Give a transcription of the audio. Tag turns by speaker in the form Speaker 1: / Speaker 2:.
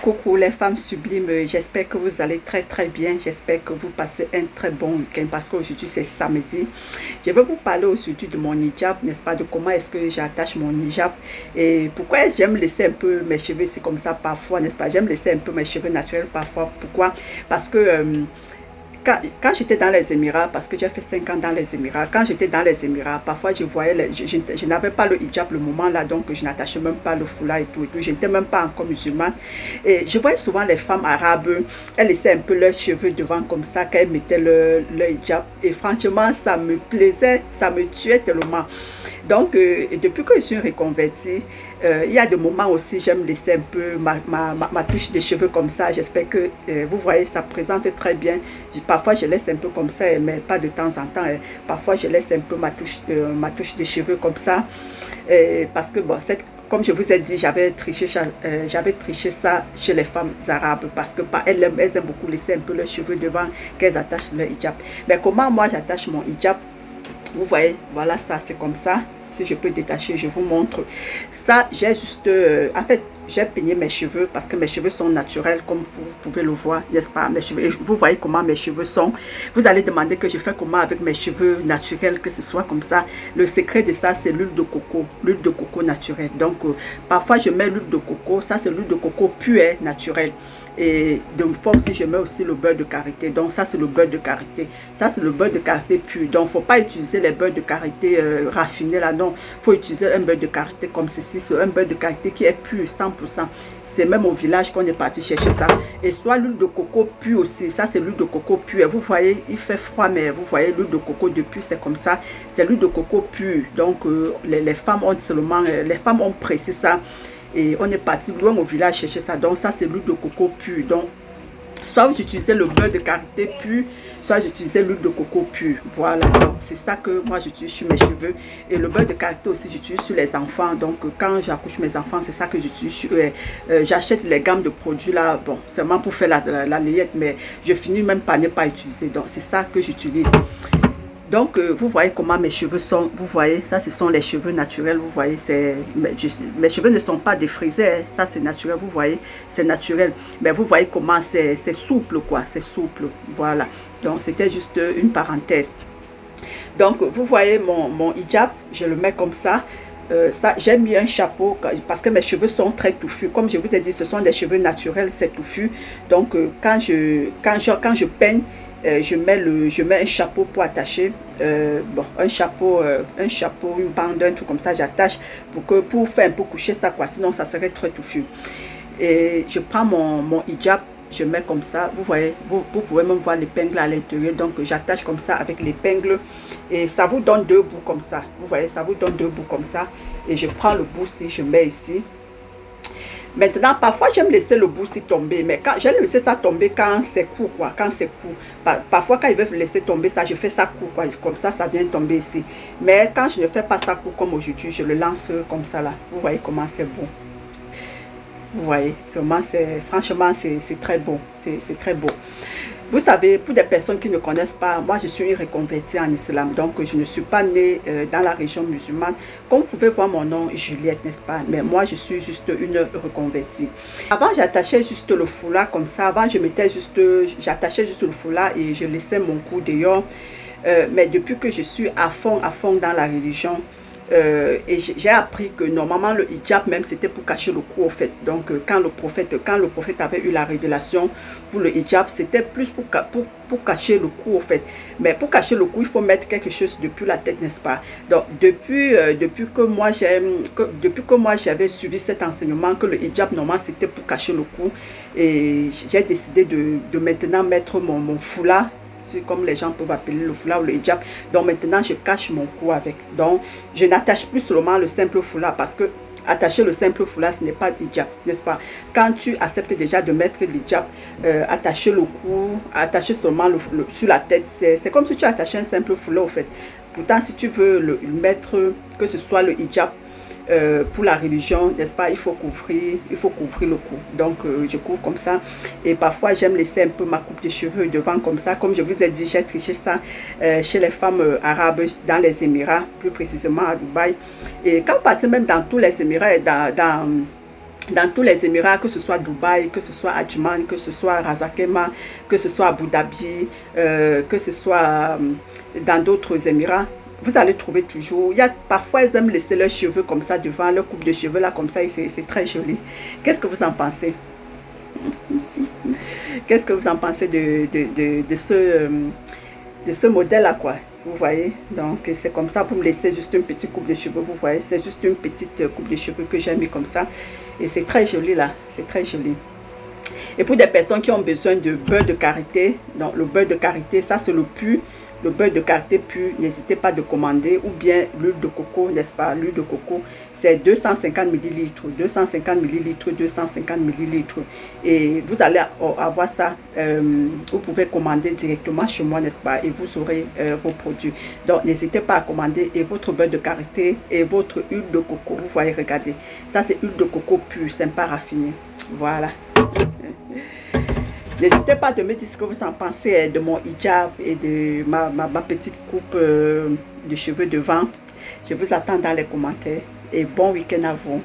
Speaker 1: Coucou les femmes sublimes, j'espère que vous allez très bien, j'espère que vous passez un très bon week-end parce qu'aujourd'hui c'est samedi. Je vais vous parler aujourd'hui de mon hijab, n'est-ce pas, de comment est-ce que j'attache mon hijab et pourquoi j'aime laisser un peu mes cheveux, c'est comme ça parfois, n'est-ce pas, j'aime laisser un peu mes cheveux naturels parfois. Pourquoi? Parce que quand j'étais dans les Émirats, parce que j'ai fait 5 ans dans les Émirats, quand j'étais dans les Émirats, parfois je voyais, je n'avais pas le hijab le moment là, donc je n'attachais même pas le foulard et tout, je n'étais même pas encore musulmane. Et je voyais souvent les femmes arabes, elles laissaient un peu leurs cheveux devant comme ça, quand elles mettaient le hijab. Et franchement, ça me plaisait, ça me tuait tellement. Donc, depuis que je suis reconvertie, il y a des moments aussi, j'aime laisser un peu ma touche de cheveux comme ça. J'espère que vous voyez, ça présente très bien. Parfois, je laisse un peu comme ça, mais pas de temps en temps. Parfois, je laisse un peu ma touche de cheveux comme ça. Parce que, bon, comme je vous ai dit, j'avais triché ça chez les femmes arabes. Parce que elles aiment beaucoup laisser un peu leurs cheveux devant qu'elles attachent leur hijab. Mais comment moi, j'attache mon hijab? Vous voyez, voilà, ça, c'est comme ça. Si je peux détacher, je vous montre. Ça, j'ai juste... en fait, j'ai peigné mes cheveux parce que mes cheveux sont naturels, comme vous pouvez le voir, n'est-ce pas? Mes cheveux, vous voyez comment mes cheveux sont. Vous allez demander que je fais comment avec mes cheveux naturels, que ce soit comme ça. Le secret de ça, c'est l'huile de coco naturelle. Donc, parfois, je mets l'huile de coco. Ça, c'est l'huile de coco pure, naturelle. Et de fois aussi, je mets aussi le beurre de karité. Donc, ça, c'est le beurre de karité. Ça, c'est le beurre de karité pur. Donc, il ne faut pas utiliser les beurres de karité raffinés là. Non, il faut utiliser un beurre de karité comme ceci. C'est un beurre de karité qui est pur, 100%. C'est même au village qu'on est parti chercher ça. Et soit l'huile de coco pure aussi. Ça, c'est l'huile de coco pure. Vous voyez, il fait froid, mais vous voyez, l'huile de coco depuis, c'est comme ça. C'est l'huile de coco pure. Donc, les femmes ont seulement, les femmes ont pressé ça. Et on est parti loin au village chercher ça. Donc, ça, c'est l'huile de coco pure. Donc, soit j'utilisais le beurre de karité pur, soit j'utilisais l'huile de coco pure. Voilà, donc c'est ça que moi j'utilise sur mes cheveux. Et le beurre de karité aussi, j'utilise sur les enfants. Donc, quand j'accouche mes enfants, c'est ça que j'utilise. J'achète les gammes de produits là, bon, seulement pour faire la layette, mais je finis même par ne pas utiliser. Donc, c'est ça que j'utilise. Donc, vous voyez comment mes cheveux sont. Vous voyez, ça, ce sont les cheveux naturels. Vous voyez, mes cheveux ne sont pas défrisés. Ça, c'est naturel. Vous voyez, c'est naturel. Mais vous voyez comment c'est souple, quoi. C'est souple. Voilà. Donc, c'était juste une parenthèse. Donc, vous voyez mon hijab. Je le mets comme ça. J'ai mis un chapeau parce que mes cheveux sont très touffus. Comme je vous ai dit, ce sont des cheveux naturels. C'est touffu. Donc, quand je peigne, je mets un chapeau pour attacher, bon, un chapeau, une bande, un truc comme ça, j'attache pour faire un peu coucher ça, quoi, sinon ça serait très touffu. Et je prends mon hijab, je mets comme ça, vous voyez, vous pouvez même voir l'épingle à l'intérieur, donc j'attache comme ça avec l'épingle et ça vous donne 2 bouts comme ça, vous voyez, ça vous donne 2 bouts comme ça et je prends le bout-ci, je mets ici. Maintenant, parfois, j'aime laisser le bout-ci tomber, mais quand j'aime laisser ça tomber quand c'est court, quoi, quand c'est court. Parfois, quand ils veulent laisser tomber ça, je fais ça court, quoi, comme ça vient tomber ici. Mais quand je ne fais pas ça court comme aujourd'hui, je le lance comme ça, là. Vous voyez comment c'est beau. Vous voyez, franchement, c'est très beau, c'est très beau. Vous savez, pour des personnes qui ne connaissent pas, moi je suis une reconvertie en islam, donc je ne suis pas née dans la région musulmane. Comme vous pouvez voir mon nom, Juliette, n'est-ce pas? Mais moi je suis juste une reconvertie. Avant j'attachais juste le foulard comme ça, avant j'attachais juste le foulard et je laissais mon cou dehors. Mais depuis que je suis à fond dans la religion, et j'ai appris que normalement le hijab même c'était pour cacher le cou au fait. Donc quand le prophète avait eu la révélation pour le hijab, c'était plus pour cacher le cou au fait. Mais pour cacher le cou, il faut mettre quelque chose depuis la tête, n'est-ce pas? Donc depuis que moi j'avais suivi cet enseignement que le hijab normalement c'était pour cacher le cou, et j'ai décidé de maintenant mettre mon foulard, comme les gens peuvent appeler le foulard ou le hijab. Donc maintenant je cache mon cou avec. Donc je n'attache plus seulement le simple foulard, parce que attacher le simple foulard ce n'est pas hijab, n'est-ce pas? Quand tu acceptes déjà de mettre l'hijab, attacher le cou, attacher seulement sur la tête, c'est comme si tu attachais un simple foulard au fait. Pourtant si tu veux le mettre, que ce soit le hijab, pour la religion, n'est-ce pas, il faut couvrir le cou. Donc je couvre comme ça, et parfois j'aime laisser un peu ma coupe de cheveux devant comme ça. Comme je vous ai dit, j'ai triché ça chez les femmes arabes dans les Émirats, plus précisément à Dubaï. Et quand on partit même dans tous les Émirats, dans tous les Émirats, que ce soit Dubaï, que ce soit Adjman, que ce soit Ras Al-Khaimah, que ce soit Abu Dhabi, que ce soit dans d'autres Émirats, vous allez trouver toujours, il y a parfois ils aiment laisser leurs cheveux comme ça devant, leur coupe de cheveux là comme ça, et c'est très joli. Qu'est-ce que vous en pensez? Qu'est-ce que vous en pensez de ce modèle là, quoi? Vous voyez, donc c'est comme ça, vous me laissez juste une petite coupe de cheveux, vous voyez, c'est juste une petite coupe de cheveux que j'ai mis comme ça, et c'est très joli là, c'est très joli. Et pour des personnes qui ont besoin de beurre de karité, donc le beurre de karité, ça c'est le pur, le beurre de karité pur, n'hésitez pas de commander, ou bien l'huile de coco, n'est-ce pas? L'huile de coco, c'est 250 ml, 250 ml, 250 ml. Et vous allez avoir ça, vous pouvez commander directement chez moi, n'est-ce pas? Et vous aurez vos produits. Donc, n'hésitez pas à commander et votre beurre de karité et votre huile de coco. Vous voyez, regardez. Ça, c'est huile de coco pure, sympa, raffinée. Voilà. N'hésitez pas à me dire ce que vous en pensez de mon hijab et de ma petite coupe de cheveux devant. Je vous attends dans les commentaires et bon week-end à vous.